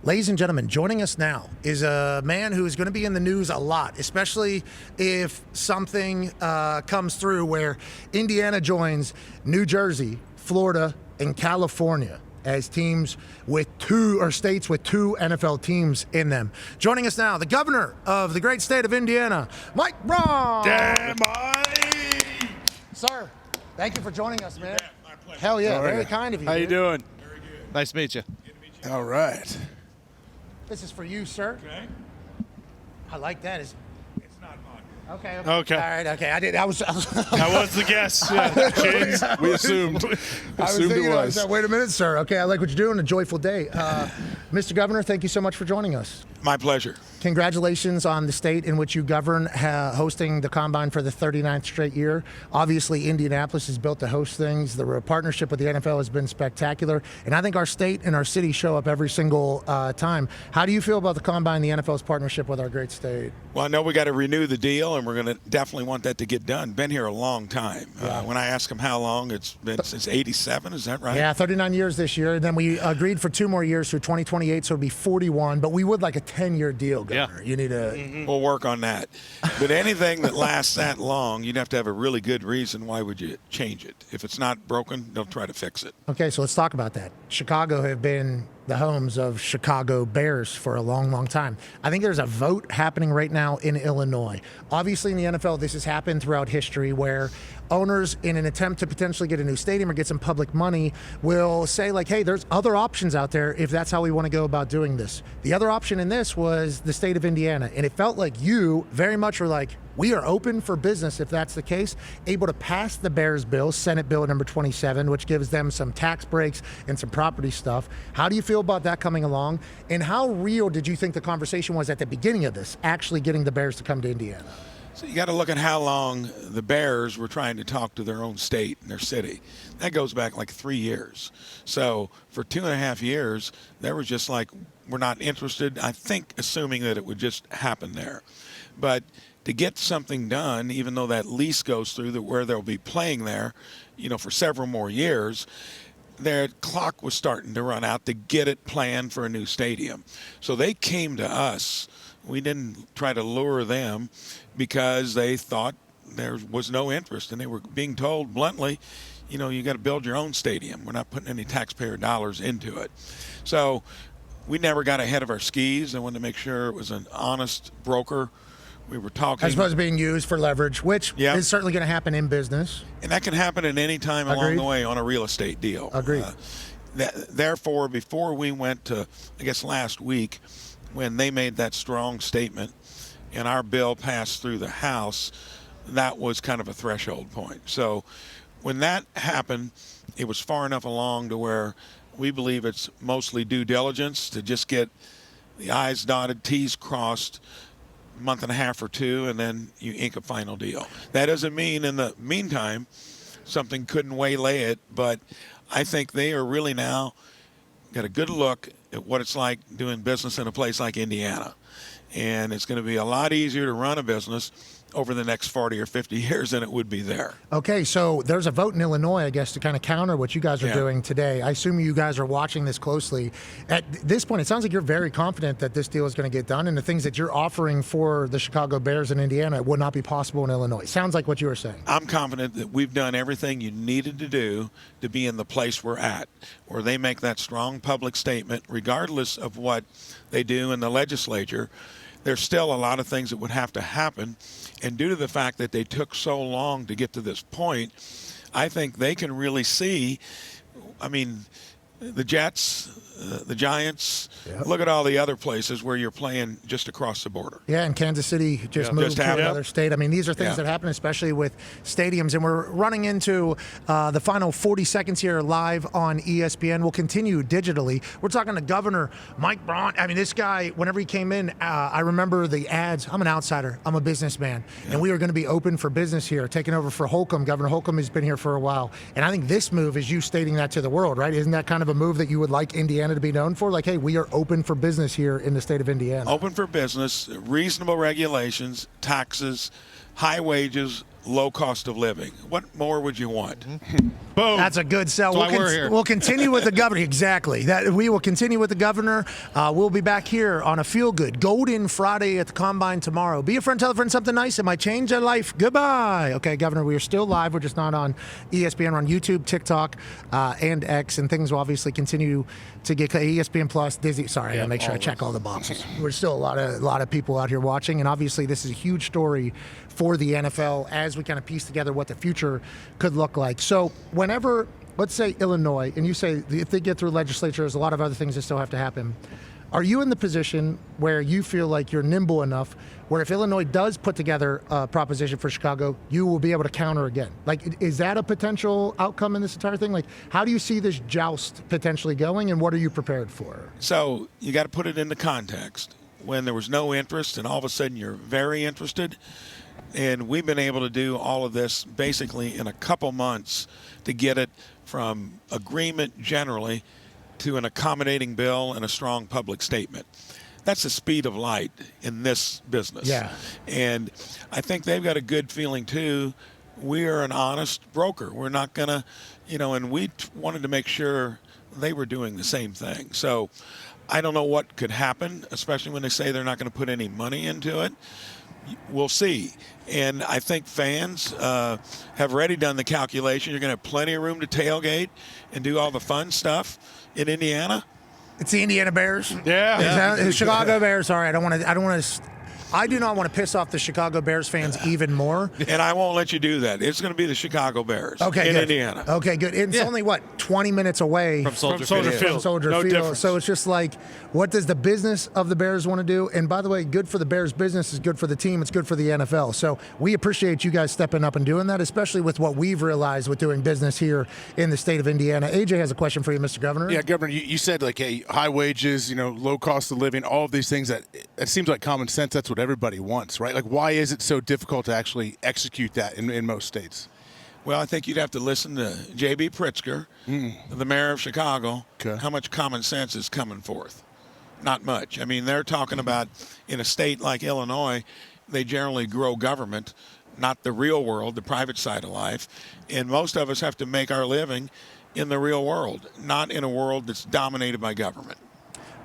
Ladies and gentlemen, joining us now is a man who is going to be in the news a lot, especially if something comes through where Indiana joins New Jersey, Florida, and California as teams with states with two NFL teams in them. Joining us now, the governor of the great state of Indiana, Mike Braun. Damn, Mike. Sir, thank you for joining us, man. My pleasure. Hell yeah, All right. very kind of you. How you dude. doing? Very good. Nice to meet you. Good to meet you. All right. This is for you, sir. Okay. I like that. It's not vodka. Okay. Okay. All right. Okay. I was That was the guess. Yeah. James, we assumed. Assumed thinking, it I was. said, wait a minute, sir. Okay, I like what you're doing. A joyful day. Mr. Governor, thank you so much for joining us. My pleasure. Congratulations on the state in which you govern, hosting the Combine for the 39th straight year. Obviously, Indianapolis is built to host things. The partnership with the NFL has been spectacular. And I think our state and our city show up every single time. How do you feel about the Combine, the NFL's partnership with our great state? Well, I know we got to renew the deal, and we're going to definitely want that to get done. Been here a long time. When I ask them how long, it's been since '87. Is that right? Yeah, 39 years this year. And then we agreed for 2 more years through 2028, so it'd be 41. But we would like a 10-year deal, Governor. Yeah. You need a... We'll work on that. But anything that lasts that long, you'd have to have a really good reason. Why would you change it? If it's not broken, don't try to fix it. Okay, so let's talk about that. Chicago have been the homes of Chicago Bears for a long, long time. I think there's a vote happening right now in Illinois. Obviously, in the NFL, this has happened throughout history where owners, in an attempt to potentially get a new stadium or get some public money, will say, like, hey, there's other options out there if that's how we want to go about doing this. The other option in this was the state of Indiana, and it felt like you very much were like, we are open for business if that's the case, able to pass the Bears bill, Senate Bill number 27, which gives them some tax breaks and some property stuff. How do you feel about that coming along? And how real did you think the conversation was at the beginning of this, actually getting the Bears to come to Indiana? So you got to look at how long the Bears were trying to talk to their own state and their city. That goes back like 3 years. So for 2.5 years, they were just like, we're not interested. I think assuming that it would just happen there. But to get something done, even though that lease goes through where they'll be playing there, for several more years, their clock was starting to run out to get it planned for a new stadium. So they came to us. We didn't try to lure them because they thought there was no interest, and they were being told bluntly, you got to build your own stadium. We're not putting any taxpayer dollars into it. So we never got ahead of our skis. I wanted to make sure it was an honest broker. We were talking. As opposed to being used for leverage, which is certainly going to happen in business. And that can happen at any time along the way on a real estate deal. Agreed. Therefore, before we went to, I guess, last week, when they made that strong statement and our bill passed through the House, that was kind of a threshold point. So when that happened, it was far enough along to where we believe it's mostly due diligence to just get the I's dotted, T's crossed, month and a half or 2, and then you ink a final deal. That doesn't mean in the meantime something couldn't waylay it, but I think they are really now got a good look at what it's like doing business in a place like Indiana. And it's going to be a lot easier to run a business over the next 40 or 50 years than it would be there. Okay, so there's a vote in Illinois, I guess, to kind of counter what you guys are doing today. I assume you guys are watching this closely. At this point, it sounds like you're very confident that this deal is going to get done, and the things that you're offering for the Chicago Bears in Indiana would not be possible in Illinois. Sounds like what you were saying. I'm confident that we've done everything you needed to do to be in the place we're at, where they make that strong public statement, regardless of what they do in the legislature. There's still a lot of things that would have to happen. And due to the fact that they took so long to get to this point, I think they can really see, the Jets, the Giants, look at all the other places where you're playing just across the border. Yeah, and Kansas City just moved to another state. I mean, these are things that happen, especially with stadiums. And we're running into the final 40 seconds here live on ESPN. We'll continue digitally. We're talking to Governor Mike Braun. I mean, this guy, whenever he came in, I remember the ads. I'm an outsider. I'm a businessman. And we are going to be open for business here, taking over for Holcomb. Governor Holcomb has been here for a while. And I think this move is you stating that to the world, right? Isn't that kind of a move that you would like Indiana to be known for? Like, hey, we are open for business here in the state of Indiana. Open for business, reasonable regulations, taxes, high wages, low cost of living. What more would you want? Boom. That's a good sell. That's why we're here. We'll continue with the governor. Exactly. We will continue with the governor. We'll be back here on a Feel Good Golden Friday at the Combine tomorrow. Be a friend, tell a friend something nice. It might change their life. Goodbye. Okay, Governor, we are still live. We're just not on ESPN. We're on YouTube, TikTok, and X, and things will obviously continue to get ESPN Plus, Disney. Sorry, I gotta make sure I check all the boxes. We're still a lot of people out here watching, and obviously this is a huge story for the NFL as we kind of piece together what the future could look like. So whenever, let's say Illinois, and you say if they get through legislature, there's a lot of other things that still have to happen. Are you in the position where you feel like you're nimble enough where if Illinois does put together a proposition for Chicago, you will be able to counter again? Like, is that a potential outcome in this entire thing? Like, how do you see this joust potentially going, and what are you prepared for? So you got to put it into context. When there was no interest and all of a sudden you're very interested, and we've been able to do all of this basically in a couple months to get it from agreement generally to an accommodating bill and a strong public statement. That's the speed of light in this business. Yeah. And I think they've got a good feeling, too. We are an honest broker. We're not going to, and we wanted to make sure they were doing the same thing. So I don't know what could happen, especially when they say they're not going to put any money into it. We'll see. And I think fans have already done the calculation. You're going to have plenty of room to tailgate and do all the fun stuff in Indiana. It's the Indiana Bears. Yeah. The Chicago Bears. Sorry, I do not want to piss off the Chicago Bears fans even more. And I won't let you do that. It's going to be the Chicago Bears in good. Indiana. Okay, good. It's only, 20 minutes away From Soldier from Field. Soldier No Field. difference. So it's just like, what does the business of the Bears want to do? And by the way, good for the Bears business is good for the team. It's good for the NFL. So we appreciate you guys stepping up and doing that, especially with what we've realized with doing business here in the state of Indiana. AJ has a question for you, Mr. Governor. Yeah, Governor, you said like high wages, low cost of living, all of these things that it seems like common sense. That's what everybody wants, right? Like, why is it so difficult to actually execute that in most states? Well, I think you'd have to listen to J.B. Pritzker, the mayor of Chicago, how much common sense is coming forth. Not much. I mean, they're talking about in a state like Illinois, they generally grow government, not the real world, the private side of life. And most of us have to make our living in the real world, not in a world that's dominated by government.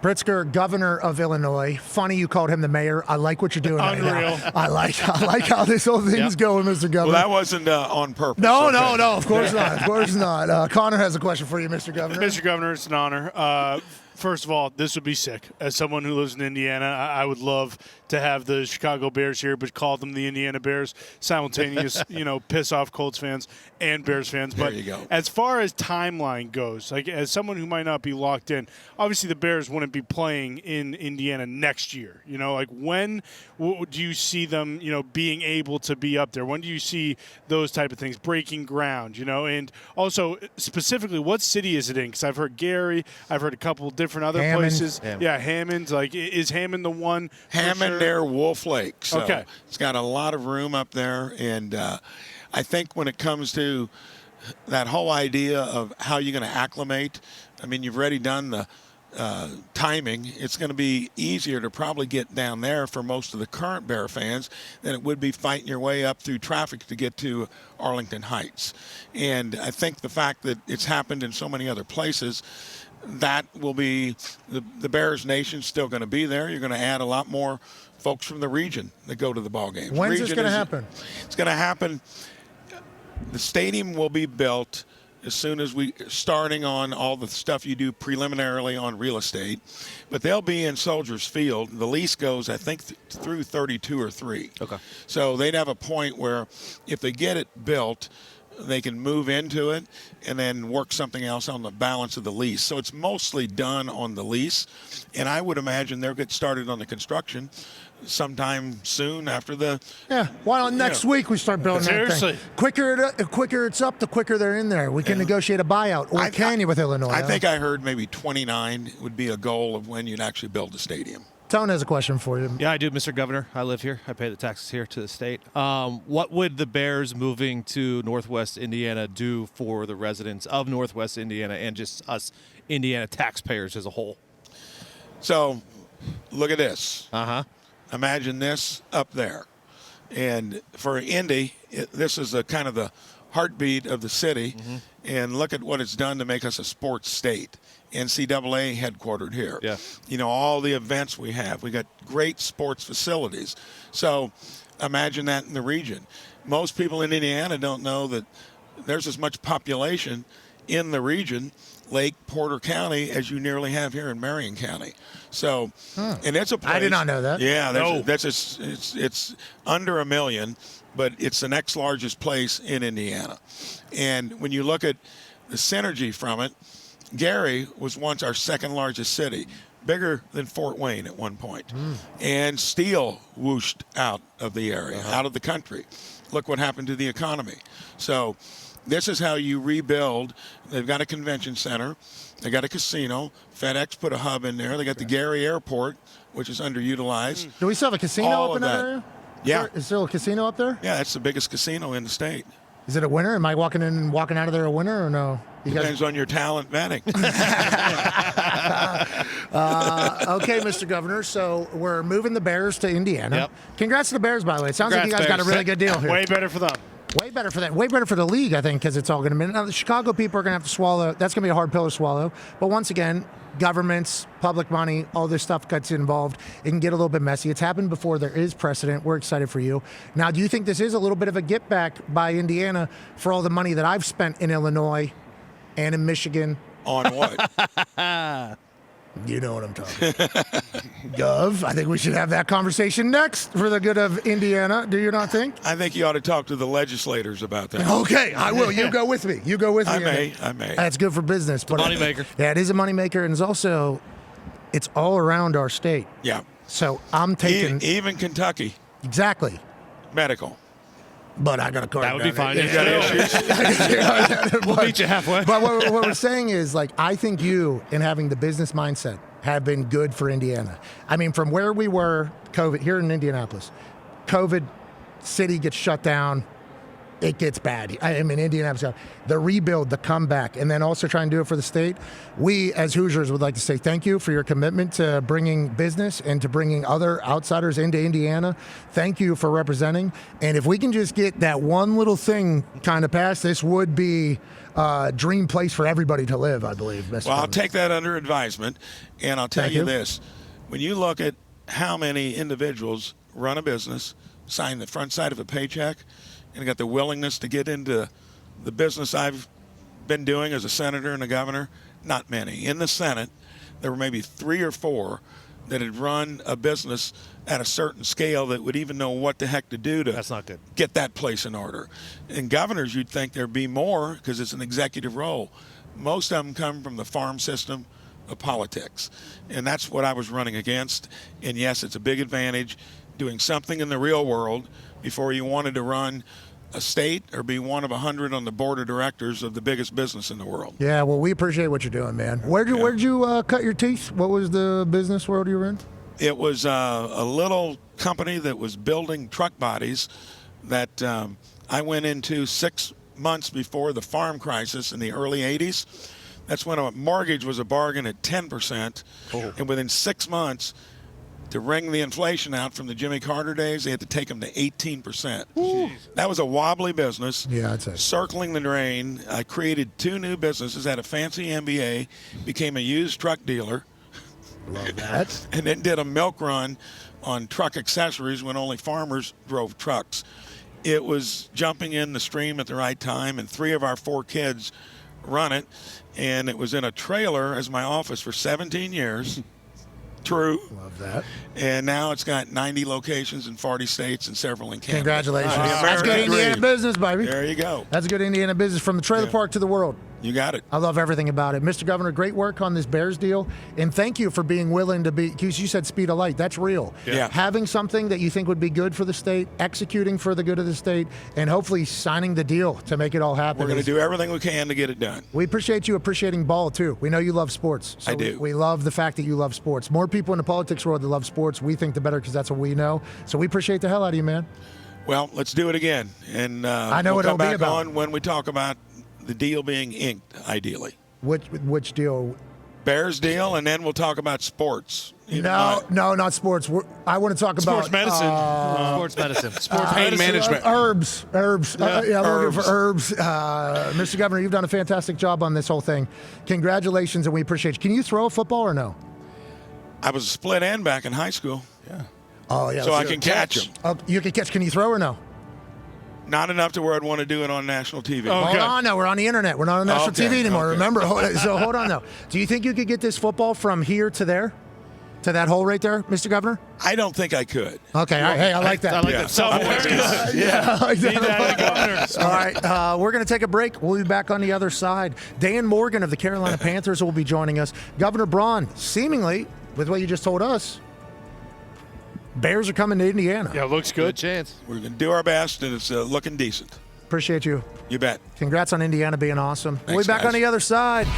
Pritzker, governor of Illinois. Funny you called him the mayor. I like what you're doing right Unreal. now. I like how this whole thing's going, Mr. Governor. Well, that wasn't on purpose. No, Okay. no, of course not. Of course not. Connor has a question for you, Mr. Governor. Mr. Governor, it's an honor. First of all, this would be sick. As someone who lives in Indiana, I would love to have the Chicago Bears here, but call them the Indiana Bears. Simultaneous, piss off Colts fans and Bears fans. There But you go. as far as timeline goes, like as someone who might not be locked in, obviously the Bears wouldn't be playing in Indiana next year. Like when do you see them, being able to be up there? When do you see those type of things breaking ground? And also specifically, what city is it in? Because I've heard Gary, I've heard a couple different other Hammond. places. Yeah, Hammond. Like, is Hammond the one? for Hammond sure? near Wolf Lake. So Okay. it's got a lot of room up there. And I think when it comes to that whole idea of how you're going to acclimate, I mean, you've already done the timing. It's going to be easier to probably get down there for most of the current Bear fans than it would be fighting your way up through traffic to get to Arlington Heights. And I think the fact that it's happened in so many other places, that will be the Bears Nation still going to be there. You're going to add a lot more folks from the region that go to the ball games. When's this going to happen? It's going to happen. The stadium will be built as soon as starting on all the stuff you do preliminarily on real estate, but they'll be in Soldiers Field. The lease goes, I think, through 32 or 3. Okay. So they'd have a point where if they get it built, they can move into it and then work something else on the balance of the lease. So it's mostly done on the lease, and I would imagine they'll get started on the construction sometime soon after the. Yeah. Why don't next week we start building Seriously. that thing? Quicker it's up, the quicker they're in there. We can negotiate a buyout, or can you with Illinois? I think I heard maybe 29 would be a goal of when you'd actually build a stadium. Tone has a question for you. Yeah, I do, Mr. Governor. I live here. I pay the taxes here to the state. What would the Bears moving to Northwest Indiana do for the residents of Northwest Indiana and just us Indiana taxpayers as a whole? So look at this. Uh-huh. Imagine this up there. And for Indy, this is a kind of the heartbeat of the city. And look at what it's done to make us a sports state. NCAA headquartered here. Yeah. You know, all the events we have. We got great sports facilities. So imagine that in the region. Most people in Indiana don't know that there's as much population in the region, Lake Porter County, as you nearly have here in Marion County. So, and it's a place. I did not know that. Yeah, it's under 1 million, but it's the next largest place in Indiana. And when you look at the synergy from it, Gary was once our second largest city, bigger than Fort Wayne at one point. And steel whooshed out of the area, out of the country. Look what happened to the economy. So this is how you rebuild. They've got a convention center. They got a casino. FedEx put a hub in there. They got the Gary Airport, which is underutilized. Do we still have a casino All up in of that that. area? Yeah. Is there still a casino up there? Yeah, that's the biggest casino in the state. Is it a winner? Am I walking in and walking out of there a winner or no? You guys Depends on your talent vetting. okay, Mr. Governor. So we're moving the Bears to Indiana. Yep. Congrats to the Bears, by the way. It sounds like you guys Congrats, got a Bears. really good deal here. Way better for them. Way better for that. Way better for the league, I think, because it's all going to be. Now, the Chicago people are going to have to swallow. That's going to be a hard pill to swallow. But once again, governments, public money, all this stuff gets involved. It can get a little bit messy. It's happened before. There is precedent. We're excited for you. Now, do you think this is a little bit of a get back by Indiana for all the money that I've spent in Illinois and in Michigan? On what? You know what I'm talking about. Gov, I think we should have that conversation next for the good of Indiana. Do you not think? I think you ought to talk to the legislators about that. Okay, I will. You go with me. You go with me. I may. That's good for business. But moneymaker. Yeah, it is a moneymaker, and it's also, it's all around our state. Yeah. So I'm taking Even Kentucky, exactly. medical. But I got a card. That would be fine. You got issues? We'll meet you halfway. But what we're saying is, like, I think you, in having the business mindset, have been good for Indiana. I mean, from where we were, COVID, here in Indianapolis, COVID, city gets shut down, it gets bad. I mean, Indianapolis, the rebuild, the comeback, and then also try and do it for the state. We, as Hoosiers, would like to say thank you for your commitment to bringing business and to bringing other outsiders into Indiana. Thank you for representing. And if we can just get that one little thing kind of passed, this would be a dream place for everybody to live, I believe. Mr. Well, I'll Governor. take that under advisement, and I'll tell Thank you you. this. When you look at how many individuals run a business, sign the front side of a paycheck, and got the willingness to get into the business I've been doing as a senator and a governor, not many. In the Senate, there were maybe 3 or 4 that had run a business at a certain scale that would even know what the heck to do to That's not good. get that place in order. And governors, you'd think there'd be more because it's an executive role. Most of them come from the farm system of politics. And that's what I was running against. And yes, it's a big advantage doing something in the real world before you wanted to run a state or be one of 100 on the board of directors of the biggest business in the world. Yeah, well, we appreciate what you're doing, man. Where'd you cut your teeth? What was the business world you were in? It was a little company that was building truck bodies that I went into 6 months before the farm crisis in the early 80s. That's when a mortgage was a bargain at 10%. And within 6 months, to wring the inflation out from the Jimmy Carter days, they had to take them to 18%. That was a wobbly business. Yeah, I'd say. Circling the drain. I created 2 new businesses, had a fancy MBA, became a used truck dealer, Love that. and then did a milk run on truck accessories when only farmers drove trucks. It was jumping in the stream at the right time, and 3 of our 4 kids run it, and it was in a trailer as my office for 17 years. True. Love that. And now it's got 90 locations in 40 states and several in Canada. Congratulations. The That's good American Indiana dream. business, baby. There you go. That's good Indiana business from the trailer park to the world. You got it. I love everything about it. Mr. Governor, great work on this Bears deal. And thank you for being willing to be, because you said speed of light. That's real. Yeah. Having something that you think would be good for the state, executing for the good of the state, and hopefully signing the deal to make it all happen. We're going to is- do everything we can to get it done. We appreciate you appreciating ball, too. We know you love sports. So I do. We love the fact that you love sports. More people in the politics world that love sports, we think the better because that's what we know. So we appreciate the hell out of you, man. Well, let's do it again. And I know we'll what come it'll be back about. on when we talk about the deal being inked, ideally. Which deal? Bears deal, and then we'll talk about sports. No, not sports. I want to talk about Sports medicine. Sports medicine. Sports Pain management. Herbs. Yeah, I'm looking for herbs. Mr. Governor, you've done a fantastic job on this whole thing. Congratulations, and we appreciate you. Can you throw a football or no? I was a split end back in high school, Oh, yeah. so I can catch them. Oh, you can catch. Can you throw or no? Not enough to where I'd want to do it on national TV. Oh. Hold on, no. We're on the internet. We're not on national Okay, TV anymore. okay. Remember? Hold on, though. Do you think you could get this football from here to there? To that hole right there, Mr. Governor? I don't think I could. Okay, all right. Hey, I like that. I like Yeah. that. Self-awareness. Yeah, I like Need that that. in governors. All right, we're going to take a break. We'll be back on the other side. Dan Morgan of the Carolina Panthers will be joining us. Governor Braun, seemingly, with what you just told us, Bears are coming to Indiana. Yeah, looks Good good. chance. We're going to do our best, and it's looking decent. Appreciate you. You bet. Congrats on Indiana being awesome. We'll be Thanks, back guys. on the other side.